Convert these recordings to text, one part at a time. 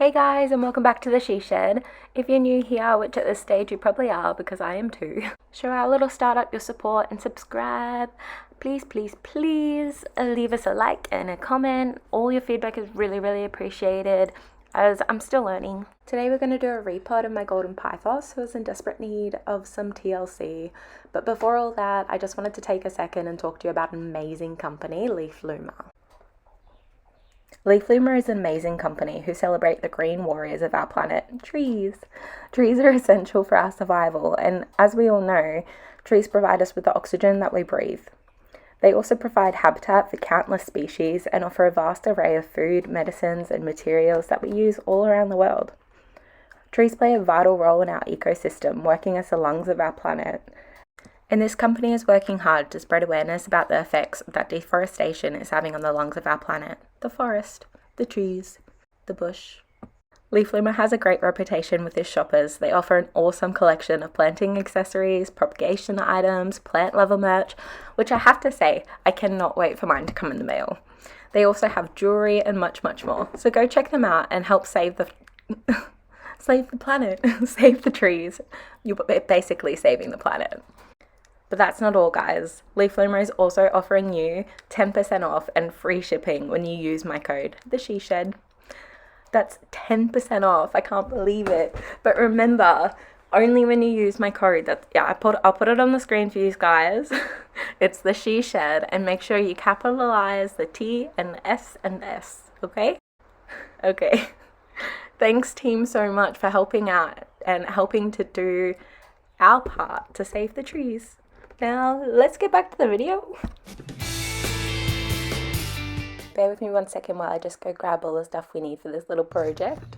Hey guys, and welcome back to the She Shed. If you're new here, which at this stage you probably are because I am too, show our little startup your support and subscribe. Please, please, please leave us a like and a comment. All your feedback is really appreciated as I'm still learning. Today we're going to do a repot of my Golden Pothos who is in desperate need of some TLC. But before all that, I just wanted to take a second and talk to you about an amazing company, Loomer. Loomer is an amazing company who celebrate the green warriors of our planet, trees. Trees are essential for our survival, and as we all know, trees provide us with the oxygen that we breathe. They also provide habitat for countless species and offer a vast array of food, medicines, and materials that we use all around the world. Trees play a vital role in our ecosystem, working as the lungs of our planet. And this company is working hard to spread awareness about the effects that deforestation is having on the lungs of our planet, the forest, the trees, the bush. Loomer has a great reputation with its shoppers. They offer an awesome collection of planting accessories, propagation items, plant level merch, which I have to say, I cannot wait for mine to come in the mail. They also have jewelry and much more. So go check them out and help save the save the planet, save the trees. You're basically saving the planet. But that's not all, guys. Loomer is also offering you 10% off and free shipping when you use my code, the She Shed. That's 10% off. I can't believe it. But remember, only when you use my code. I'll put it on the screen for you guys. It's the She Shed, and make sure you capitalize the T and the S and the S. Okay? Okay. Thanks, team, so much for helping out and helping to do our part to save the trees. Now, let's get back to the video. Bear with me 1 second while I just go grab all the stuff we need for this little project.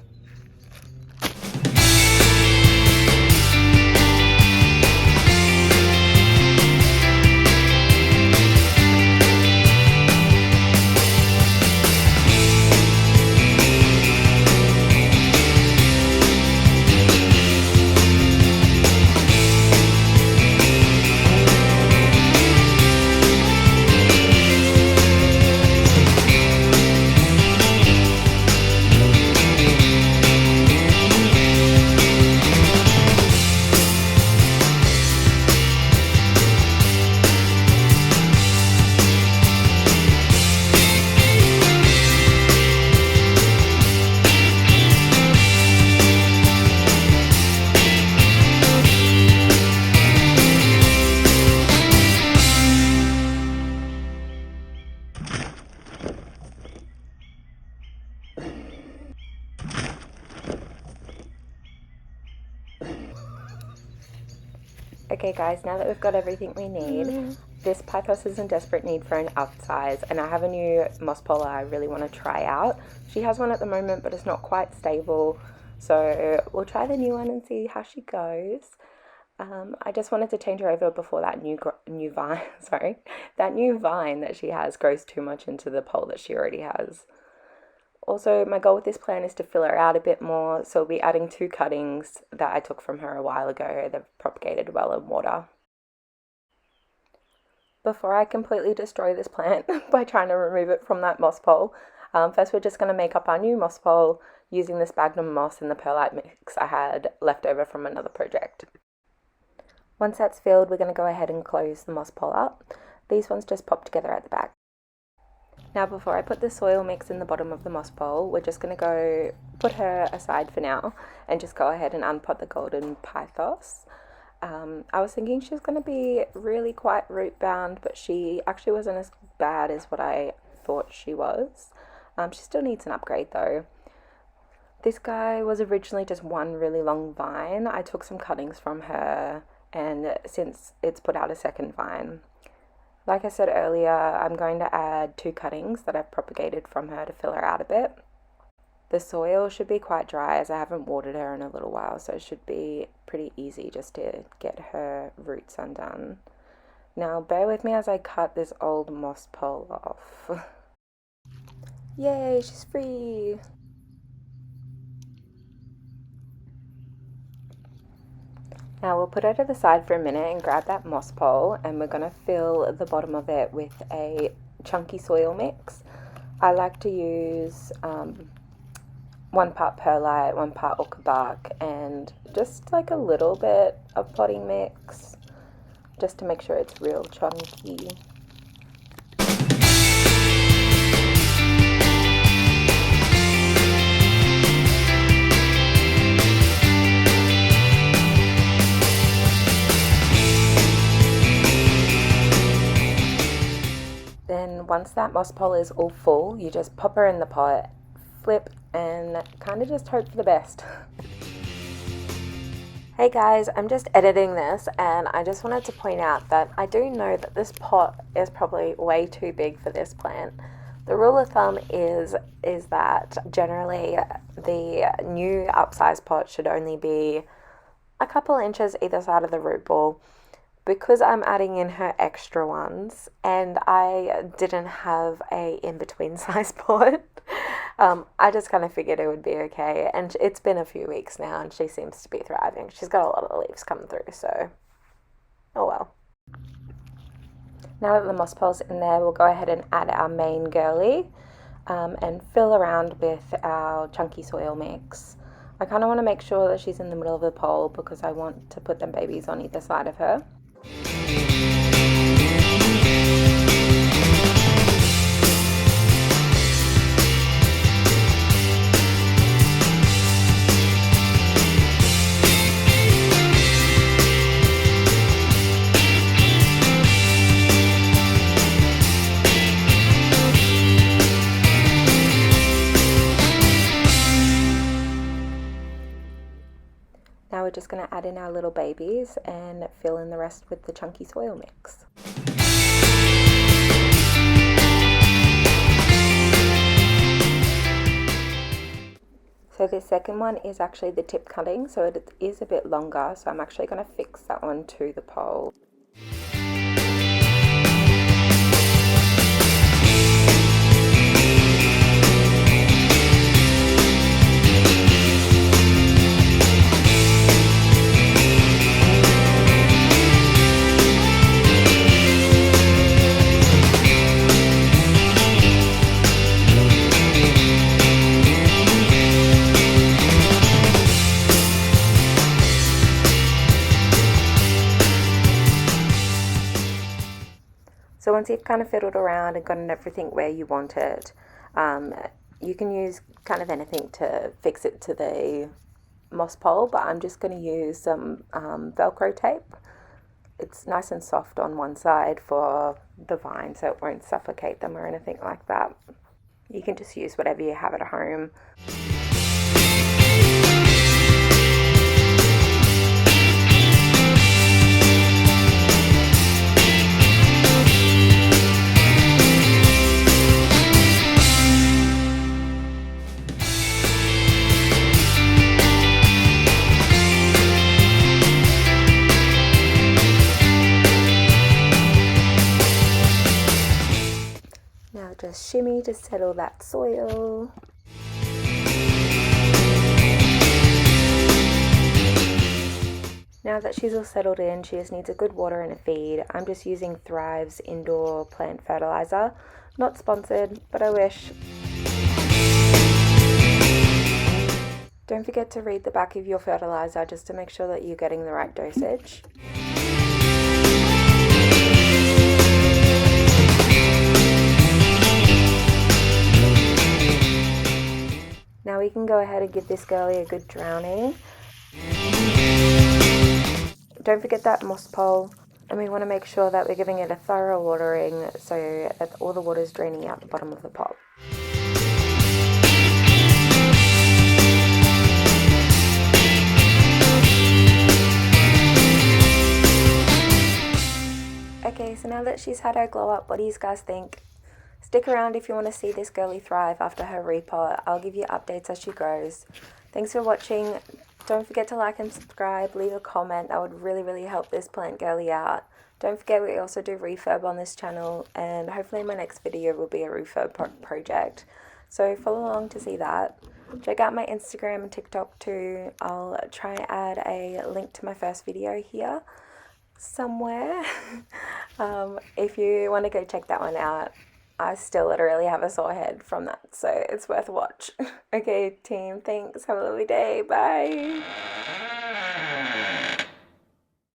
Okay guys, now that we've got everything we need, this Pothos is in desperate need for an upsize, and I have a new moss polar I really want to try out. She has one at the moment, but it's not quite stable, so we'll try the new one and see how she goes. I just wanted to change her over before that new vine, that new vine that she has grows too much into the pole that she already has. Also, my goal with this plant is to fill her out a bit more, so we'll be adding 2 cuttings that I took from her a while ago. They've propagated well in water. Before I completely destroy this plant by trying to remove it from that moss pole, first we're just going to make up our new moss pole using this sphagnum moss and the perlite mix I had left over from another project. Once that's filled, we're going to go ahead and close the moss pole up. These ones just pop together at the back. Now, before I put the soil mix in the bottom of the moss bowl, we're just going to go put her aside for now and just go ahead and unpot the Golden Pothos. I was thinking she was going to be really quite root bound, but she actually wasn't as bad as what I thought she was. She still needs an upgrade though. This guy was originally just one really long vine. I took some cuttings from her, and since it's put out a second vine. Like I said earlier, I'm going to add 2 cuttings that I've propagated from her to fill her out a bit. The soil should be quite dry as I haven't watered her in a little while, so it should be pretty easy just to get her roots undone. Now bear with me as I cut this old moss pole off. Yay, she's free! Now we'll put her to the side for a minute and grab that moss pole, and we're going to fill the bottom of it with a chunky soil mix. I like to use 1 part perlite, 1 part orchid bark, and just like a little bit of potting mix just to make sure it's real chunky. Then once that moss pole is all full, you just pop her in the pot, flip, and kind of just hope for the best. Hey guys, I'm just editing this and I just wanted to point out that I do know that this pot is probably way too big for this plant. The rule of thumb is that generally the new upsize pot should only be a couple inches either side of the root ball. Because I'm adding in her extra ones and I didn't have a in-between size pot, I just kind of figured it would be okay. And it's been a few weeks now and she seems to be thriving. She's got a lot of leaves coming through, so oh well. Now that the moss pole's in there, we'll go ahead and add our main girly and fill around with our chunky soil mix. I kind of want to make sure that she's in the middle of the pole because I want to put them babies on either side of her. Now we're just going to add in our little babies and fill in the rest with the chunky soil mix. So the second one is actually the tip cutting, so it is a bit longer, so I'm actually going to fix that one to the pole. So once you've kind of fiddled around and gotten everything where you want it, you can use kind of anything to fix it to the moss pole, but I'm just going to use some Velcro tape. It's nice and soft on one side for the vine so it won't suffocate them or anything like that. You can just use whatever you have at home. Now just shimmy to settle that soil. Now that she's all settled in, she just needs a good water and a feed. I'm just using Thrive's indoor plant fertilizer. Not sponsored, but I wish. Don't forget to read the back of your fertilizer just to make sure that you're getting the right dosage. Now we can go ahead and give this girlie a good drowning. Don't forget that moss pole, and we want to make sure that we're giving it a thorough watering so that all the water is draining out the bottom of the pot. Okay, so now that she's had her glow up, what do you guys think? Stick around if you want to see this girlie thrive after her repot. I'll give you updates as she grows. Thanks for watching. Don't forget to like and subscribe, leave a comment. That would really help this plant girlie out. Don't forget we also do refurb on this channel, and hopefully my next video will be a refurb project. So follow along to see that. Check out my Instagram and TikTok too. I'll try and add a link to my first video here somewhere if you want to go check that one out. I still literally have a sore head from that, so it's worth a watch. Okay, team, thanks. Have a lovely day. Bye.